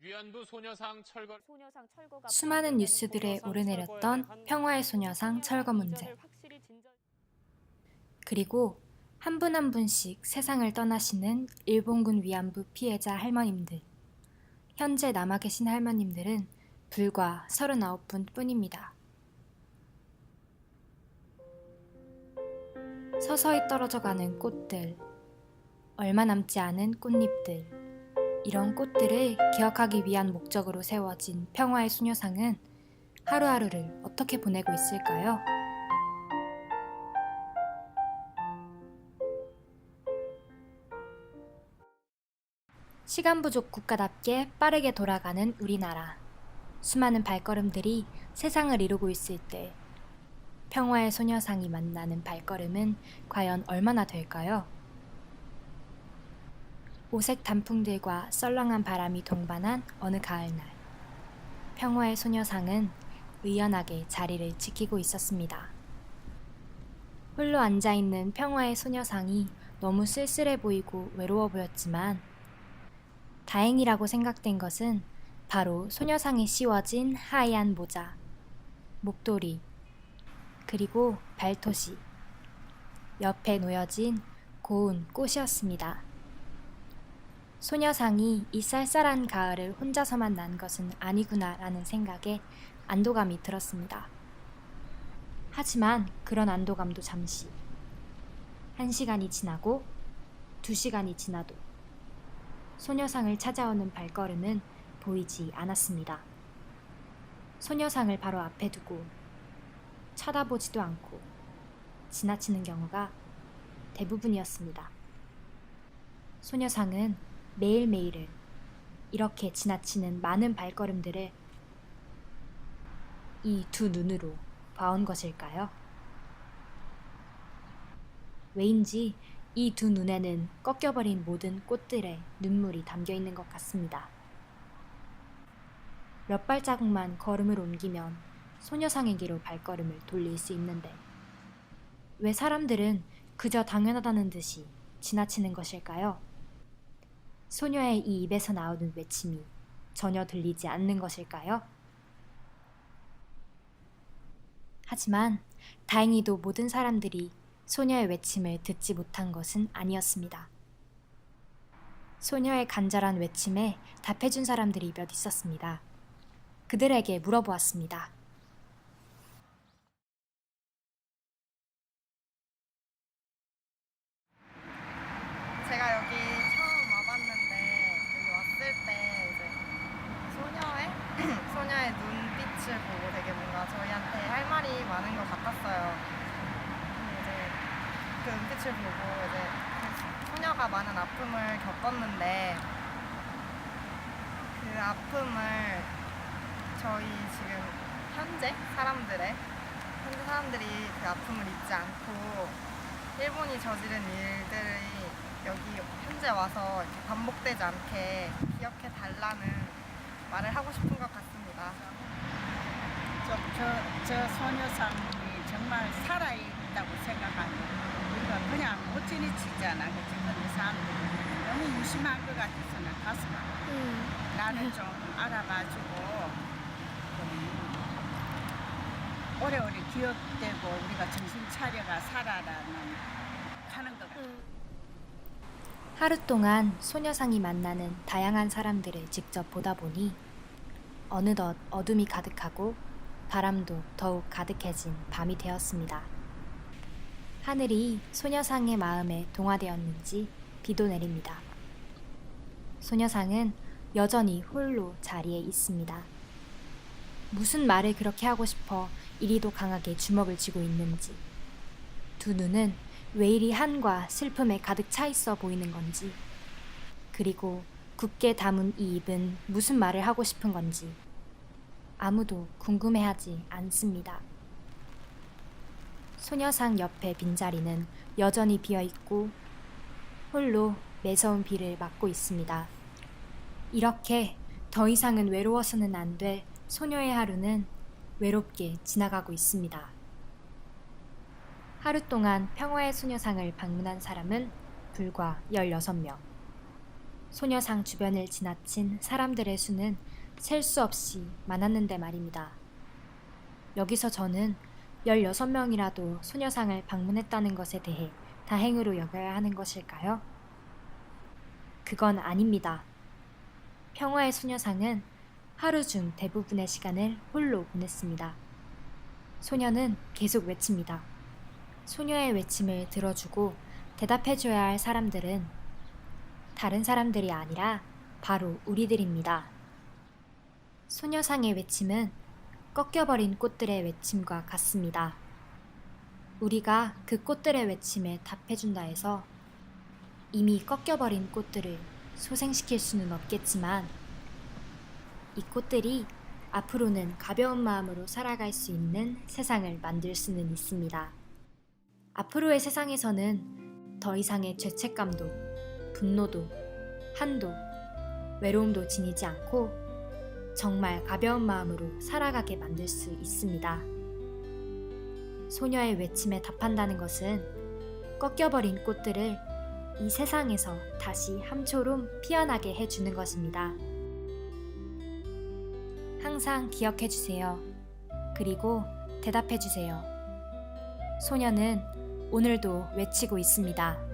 위안부 소녀상 철거. 수많은 뉴스들에 오르내렸던 평화의 소녀상 철거 문제. 그리고 한 분 한 분씩 세상을 떠나시는 일본군 위안부 피해자 할머님들. 현재 남아 계신 할머님들은 불과 39분 뿐입니다. 서서히 떨어져가는 꽃들, 얼마 남지 않은 꽃잎들. 이런 꽃들을 기억하기 위한 목적으로 세워진 평화의 소녀상은 하루하루를 어떻게 보내고 있을까요? 시간 부족 국가답게 빠르게 돌아가는 우리나라. 수많은 발걸음들이 세상을 이루고 있을 때 평화의 소녀상이 만나는 발걸음은 과연 얼마나 될까요? 오색 단풍들과 썰렁한 바람이 동반한 어느 가을날, 평화의 소녀상은 의연하게 자리를 지키고 있었습니다. 홀로 앉아있는 평화의 소녀상이 너무 쓸쓸해 보이고 외로워 보였지만 다행이라고 생각된 것은 바로 소녀상에 씌워진 하얀 모자, 목도리, 그리고 발토시, 옆에 놓여진 고운 꽃이었습니다. 소녀상이 이 쌀쌀한 가을을 혼자서만 난 것은 아니구나라는 생각에 안도감이 들었습니다. 하지만 그런 안도감도 잠시. 1시간이 지나고 2시간이 지나도 소녀상을 찾아오는 발걸음은 보이지 않았습니다. 소녀상을 바로 앞에 두고 쳐다보지도 않고 지나치는 경우가 대부분이었습니다. 소녀상은 매일매일을 이렇게 지나치는 많은 발걸음들을 이 두 눈으로 봐온 것일까요? 왜인지 이 두 눈에는 꺾여버린 모든 꽃들의 눈물이 담겨 있는 것 같습니다. 몇 발자국만 걸음을 옮기면 소녀상에게로 발걸음을 돌릴 수 있는데 왜 사람들은 그저 당연하다는 듯이 지나치는 것일까요? 소녀의 이 입에서 나오는 외침이 전혀 들리지 않는 것일까요? 하지만 다행히도 모든 사람들이 소녀의 외침을 듣지 못한 것은 아니었습니다. 소녀의 간절한 외침에 답해준 사람들이 몇 있었습니다. 그들에게 물어보았습니다. 제가 여기 처음 와봤는데 여기 왔을 때 이제 소녀의 눈빛을 보고 되게 뭔가 저희한테 할 말이 많은 것 같았어요. 근데 이제 그 눈빛을 보고 이제 그 소녀가 많은 아픔을 겪었는데 그 아픔을 저희 지금 현재 사람들이 그 아픔을 잊지 않고 일본이 저지른 일들이 여기 현재 와서 이렇게 반복되지 않게 기억해 달라는 말을 하고 싶은 것 같습니다. 저 소녀상이 정말 살아있다고 생각하면 우리가 그냥 못 지나치잖아. 그치? 근데 사람들이 너무 무심한 것 같아서 나 가슴 아파. 나를 좀 알아봐주고 오래오래 기억되고 우리가 정신 차려가 살아라는 하는 것 같아. 하루 동안 소녀상이 만나는 다양한 사람들을 직접 보다 보니 어느덧 어둠이 가득하고 바람도 더욱 가득해진 밤이 되었습니다. 하늘이 소녀상의 마음에 동화되었는지 비도 내립니다. 소녀상은 여전히 홀로 자리에 있습니다. 무슨 말을 그렇게 하고 싶어 이리도 강하게 주먹을 쥐고 있는지, 두 눈은 왜 이리 한과 슬픔에 가득 차 있어 보이는 건지, 그리고 굳게 담은 이 입은 무슨 말을 하고 싶은 건지 아무도 궁금해하지 않습니다. 소녀상 옆에 빈자리는 여전히 비어있고 홀로 매서운 비를 맞고 있습니다. 이렇게 더 이상은 외로워서는 안 될 소녀의 하루는 외롭게 지나가고 있습니다. 하루 동안 평화의 소녀상을 방문한 사람은 불과 16명. 소녀상 주변을 지나친 사람들의 수는 셀 수 없이 많았는데 말입니다. 여기서 저는 16명이라도 소녀상을 방문했다는 것에 대해 다행으로 여겨야 하는 것일까요? 그건 아닙니다. 평화의 소녀상은 하루 중 대부분의 시간을 홀로 보냈습니다. 소녀는 계속 외칩니다. 소녀의 외침을 들어주고 대답해줘야 할 사람들은 다른 사람들이 아니라 바로 우리들입니다. 소녀상의 외침은 꺾여버린 꽃들의 외침과 같습니다. 우리가 그 꽃들의 외침에 답해준다 해서 이미 꺾여버린 꽃들을 소생시킬 수는 없겠지만 이 꽃들이 앞으로는 가벼운 마음으로 살아갈 수 있는 세상을 만들 수는 있습니다. 앞으로의 세상에서는 더 이상의 죄책감도, 분노도, 한도, 외로움도 지니지 않고 정말 가벼운 마음으로 살아가게 만들 수 있습니다. 소녀의 외침에 답한다는 것은 꺾여버린 꽃들을 이 세상에서 다시 함초롬 피어나게 해주는 것입니다. 항상 기억해주세요. 그리고 대답해주세요. 소녀는 오늘도 외치고 있습니다.